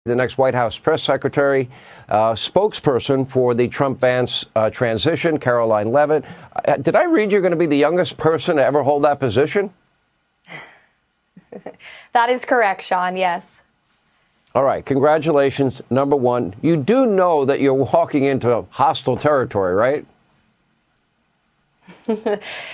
The next White House press secretary, spokesperson for the Trump-Vance transition, Karoline Leavitt. Did I read you're going to be the youngest person to ever hold that position? That is correct, Sean, yes. All right. Congratulations. Number one, you do know that you're walking into hostile territory, right?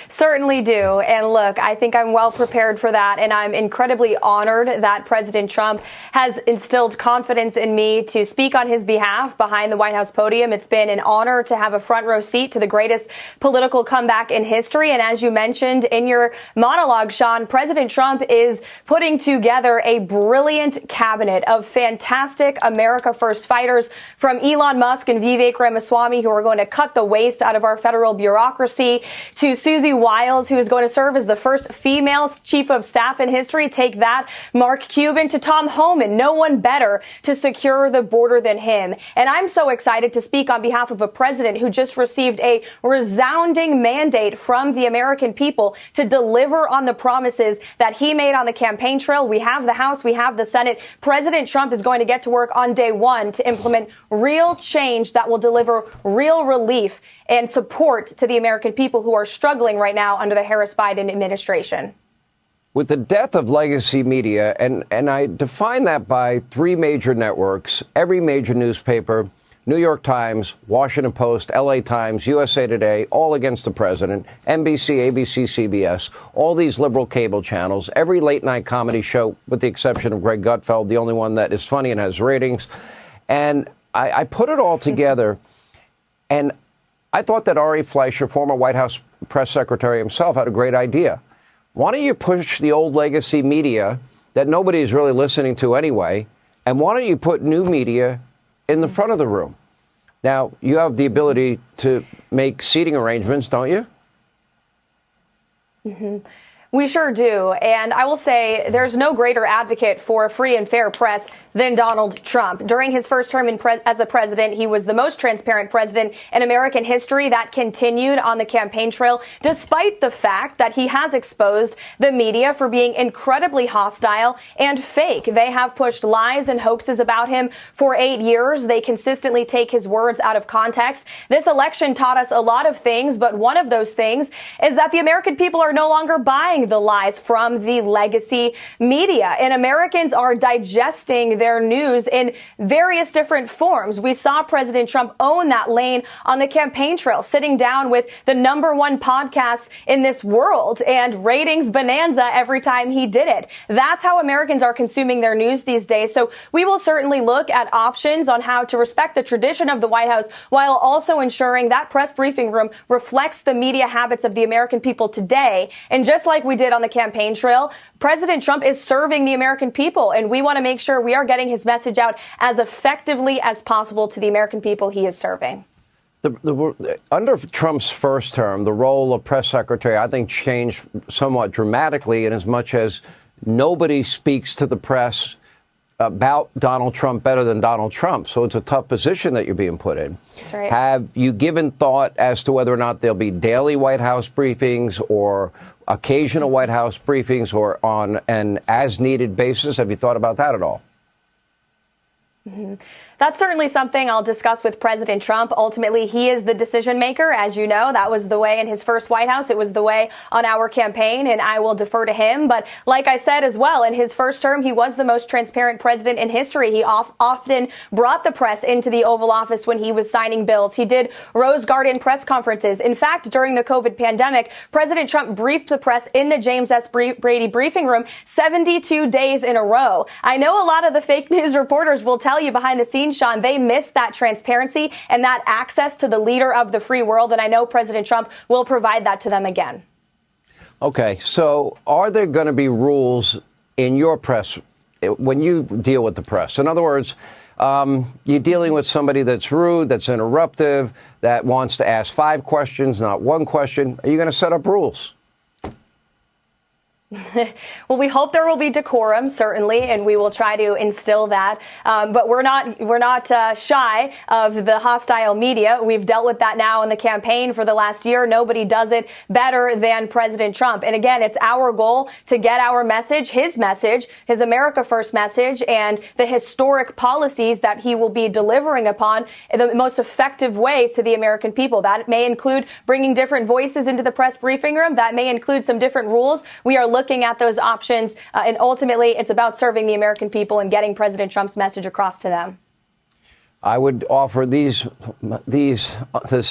Certainly do. And look, I think I'm well prepared for that. And I'm incredibly honored that President Trump has instilled confidence in me to speak on his behalf behind the White House podium. It's been an honor to have a front row seat to the greatest political comeback in history. And as you mentioned in your monologue, Sean, President Trump is putting together a brilliant cabinet of fantastic America First fighters, from Elon Musk and Vivek Ramaswamy, who are going to cut the waste out of our federal bureaucracy, to Susie Wiles, who is going to serve as the first female chief of staff in history. Take that. Mark Cuban, to Tom Homan. No one better to secure the border than him. And I'm so excited to speak on behalf of a president who just received a resounding mandate from the American people to deliver on the promises that he made on the campaign trail. We have the House. We have the Senate. President Trump is going to get to work on day one to implement real change that will deliver real relief and support to the American people who are struggling right now under the Harris-Biden administration. With the death of legacy media, and I define that by three major networks, every major newspaper, New York Times, Washington Post, LA Times, USA Today, all against the president, NBC, ABC, CBS, all these liberal cable channels, every late night comedy show, with the exception of Greg Gutfeld, the only one that is funny and has ratings. And I put it all together, and I thought that Ari Fleischer, former White House press secretary himself, had a great idea. Why don't you push the old legacy media that nobody is really listening to anyway, and why don't you put new media in the front of the room? Now, you have the ability to make seating arrangements, don't you? Mm-hmm. We sure do. And I will say there's no greater advocate for a free and fair press than Donald Trump. During his first term as a president, he was the most transparent president in American history. That continued on the campaign trail, despite the fact that he has exposed the media for being incredibly hostile and fake. They have pushed lies and hoaxes about him for 8 years. They consistently take his words out of context. This election taught us a lot of things, but one of those things is that the American people are no longer buying the lies from the legacy media, and Americans are digesting their news in various different forms. We saw President Trump own that lane on the campaign trail, sitting down with the #1 podcast in this world and ratings bonanza every time he did it. That's how Americans are consuming their news these days. So we will certainly look at options on how to respect the tradition of the White House while also ensuring that press briefing room reflects the media habits of the American people today. And just like we did on the campaign trail, President Trump is serving the American people, and we want to make sure we are getting his message out as effectively as possible to the American people he is serving. Under Trump's first term, the role of press secretary, I think, changed somewhat dramatically, in as much as nobody speaks to the press about Donald Trump better than Donald Trump. So it's a tough position that you're being put in. That's right. Have you given thought as to whether or not there'll be daily White House briefings or occasional White House briefings, or on an as-needed basis? Have you thought about that at all? Mm-hmm. That's certainly something I'll discuss with President Trump. Ultimately, he is the decision maker. As you know, that was the way in his first White House. It was the way on our campaign, and I will defer to him. But like I said as well, in his first term, he was the most transparent president in history. He often brought the press into the Oval Office when he was signing bills. He did Rose Garden press conferences. In fact, during the COVID pandemic, President Trump briefed the press in the James S. Brady briefing room 72 days in a row. I know a lot of the fake news reporters will tell you behind the scenes, Sean, they miss that transparency and that access to the leader of the free world. And I know President Trump will provide that to them again. OK, so are there going to be rules in your press when you deal with the press? In other words, you're dealing with somebody that's rude, that's interruptive, that wants to ask 5 questions, not 1 question. Are you going to set up rules? Mm-hmm. That's certainly something I'll discuss with President Trump. Ultimately, he is the decision maker. As you know, that was the way in his first White House. It was the way on our campaign. And I will say there's no greater advocate for a free and fair press than Donald Trump. During his first term as a president, he was the most transparent president in American history. And Well, we hope there will be decorum, certainly, and we will try to instill that. But we're not shy of the hostile media. We've dealt with that now in the campaign for the last year. Nobody does it better than President Trump. And again, it's our goal to get our message, his America First message, and the historic policies that he will be delivering upon in the most effective way to the American people. That may include bringing different voices into the press briefing room. That may include some different rules. We are looking at those options, and ultimately it's about serving the American people and getting President Trump's message across to them. I would offer this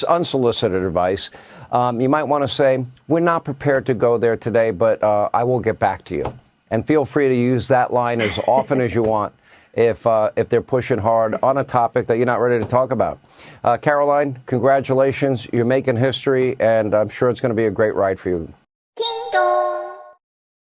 unsolicited advice. You might want to say, we're not prepared to go there today, but I will get back to you. And feel free to use that line as often as you want if they're pushing hard on a topic that you're not ready to talk about. Karoline, congratulations. You're making history, and I'm sure it's going to be a great ride for you.